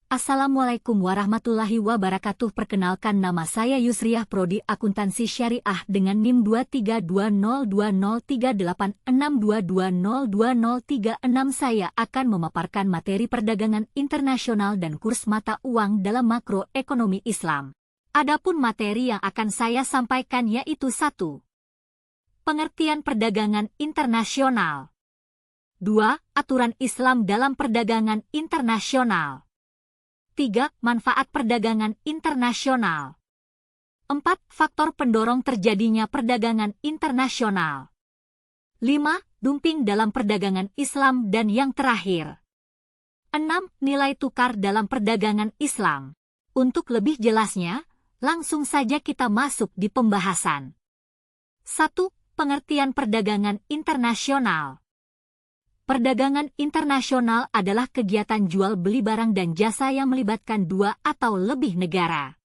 Assalamualaikum warahmatullahi wabarakatuh. Perkenalkan, nama saya Yusriah, Prodi Akuntansi Syariah dengan NIM 23220203862202036. Saya akan memaparkan materi perdagangan internasional dan kurs mata uang dalam makroekonomi Islam. Adapun materi yang akan saya sampaikan yaitu 1. Pengertian perdagangan internasional. 2. Aturan Islam dalam perdagangan internasional. 3. Manfaat perdagangan internasional. 4. Faktor pendorong terjadinya perdagangan internasional. 5. Dumping dalam perdagangan Islam. Dan yang terakhir, 6. Nilai tukar dalam perdagangan Islam. Untuk lebih jelasnya, langsung saja kita masuk di pembahasan. 1. Pengertian perdagangan internasional. Perdagangan internasional adalah kegiatan jual beli barang dan jasa yang melibatkan dua atau lebih negara.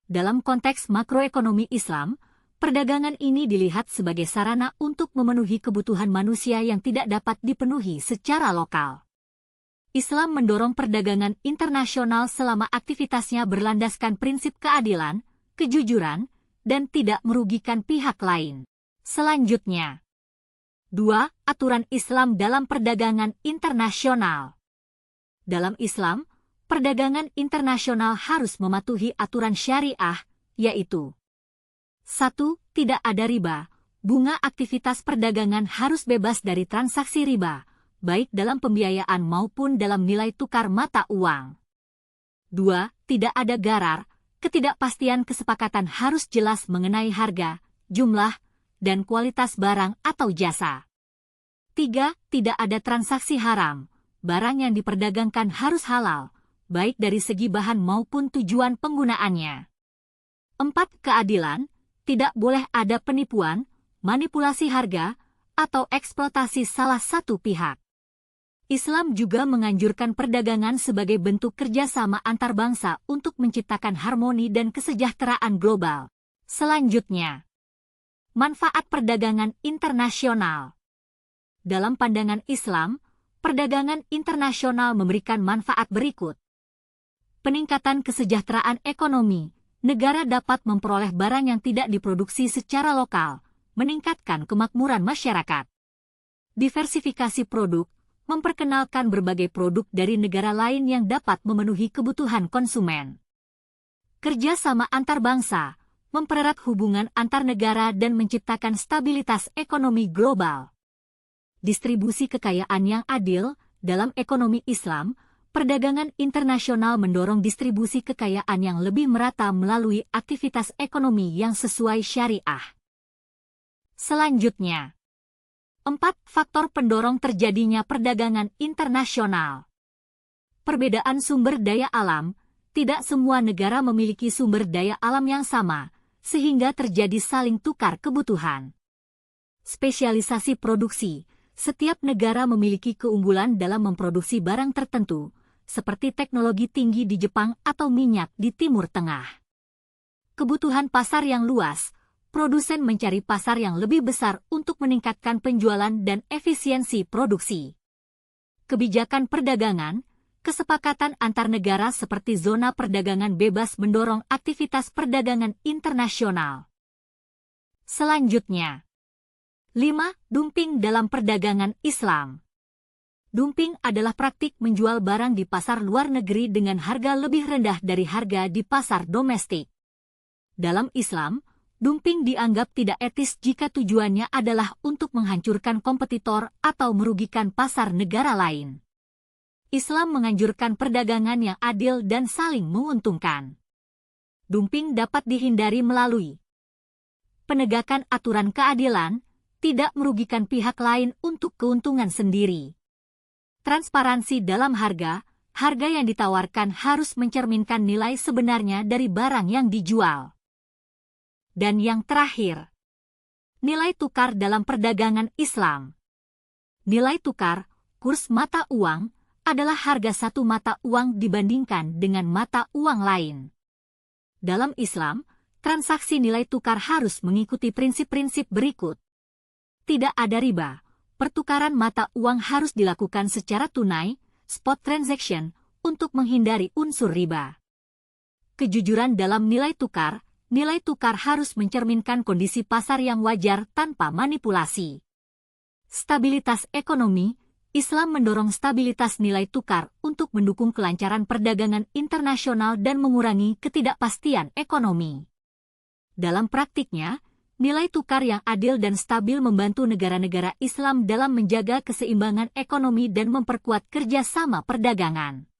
Dalam konteks makroekonomi Islam, perdagangan ini dilihat sebagai sarana untuk memenuhi kebutuhan manusia yang tidak dapat dipenuhi secara lokal. Islam mendorong perdagangan internasional selama aktivitasnya berlandaskan prinsip keadilan, kejujuran, dan tidak merugikan pihak lain. Selanjutnya, 2. Aturan Islam dalam perdagangan internasional. Dalam Islam, perdagangan internasional harus mematuhi aturan syariah, yaitu 1. Tidak ada riba. Bunga aktivitas perdagangan harus bebas dari transaksi riba, baik dalam pembiayaan maupun dalam nilai tukar mata uang. 2. Tidak ada garar. Ketidakpastian kesepakatan harus jelas mengenai harga, jumlah, dan kualitas barang atau jasa. 3. Tidak ada transaksi haram. Barang yang diperdagangkan harus halal, baik dari segi bahan maupun tujuan penggunaannya. 4. Keadilan. Tidak boleh ada penipuan, manipulasi harga, atau eksploitasi salah satu pihak. Islam juga menganjurkan perdagangan sebagai bentuk kerjasama antar bangsa untuk menciptakan harmoni dan kesejahteraan global. Selanjutnya, manfaat perdagangan internasional. Dalam pandangan Islam, perdagangan internasional memberikan manfaat berikut. Peningkatan kesejahteraan ekonomi. Negara dapat memperoleh barang yang tidak diproduksi secara lokal, meningkatkan kemakmuran masyarakat. Diversifikasi produk, memperkenalkan berbagai produk dari negara lain yang dapat memenuhi kebutuhan konsumen. Kerjasama antar bangsa, mempererat hubungan antar negara dan menciptakan stabilitas ekonomi global. Distribusi kekayaan yang adil. Dalam ekonomi Islam, perdagangan internasional mendorong distribusi kekayaan yang lebih merata melalui aktivitas ekonomi yang sesuai syariah. Selanjutnya, 4. Faktor pendorong terjadinya perdagangan internasional. Perbedaan sumber daya alam. Tidak semua negara memiliki sumber daya alam yang sama, sehingga terjadi saling tukar kebutuhan. Spesialisasi produksi. Setiap negara memiliki keunggulan dalam memproduksi barang tertentu, seperti teknologi tinggi di Jepang atau minyak di Timur Tengah. Kebutuhan pasar yang luas. Produsen mencari pasar yang lebih besar untuk meningkatkan penjualan dan efisiensi produksi. Kebijakan perdagangan. Kesepakatan antar negara seperti zona perdagangan bebas mendorong aktivitas perdagangan internasional. Selanjutnya, 5. Dumping dalam perdagangan Islam. Dumping adalah praktik menjual barang di pasar luar negeri dengan harga lebih rendah dari harga di pasar domestik. Dalam Islam, dumping dianggap tidak etis jika tujuannya adalah untuk menghancurkan kompetitor atau merugikan pasar negara lain. Islam menganjurkan perdagangan yang adil dan saling menguntungkan. Dumping dapat dihindari melalui penegakan aturan keadilan, tidak merugikan pihak lain untuk keuntungan sendiri. Transparansi dalam harga. Harga yang ditawarkan harus mencerminkan nilai sebenarnya dari barang yang dijual. Dan yang terakhir, nilai tukar dalam perdagangan Islam. Nilai tukar, kurs mata uang, adalah harga satu mata uang dibandingkan dengan mata uang lain. Dalam Islam, transaksi nilai tukar harus mengikuti prinsip-prinsip berikut. Tidak ada riba. Pertukaran mata uang harus dilakukan secara tunai, spot transaction, untuk menghindari unsur riba. Kejujuran dalam nilai tukar harus mencerminkan kondisi pasar yang wajar tanpa manipulasi. Stabilitas ekonomi, Islam mendorong stabilitas nilai tukar untuk mendukung kelancaran perdagangan internasional dan mengurangi ketidakpastian ekonomi. Dalam praktiknya, nilai tukar yang adil dan stabil membantu negara-negara Islam dalam menjaga keseimbangan ekonomi dan memperkuat kerjasama perdagangan.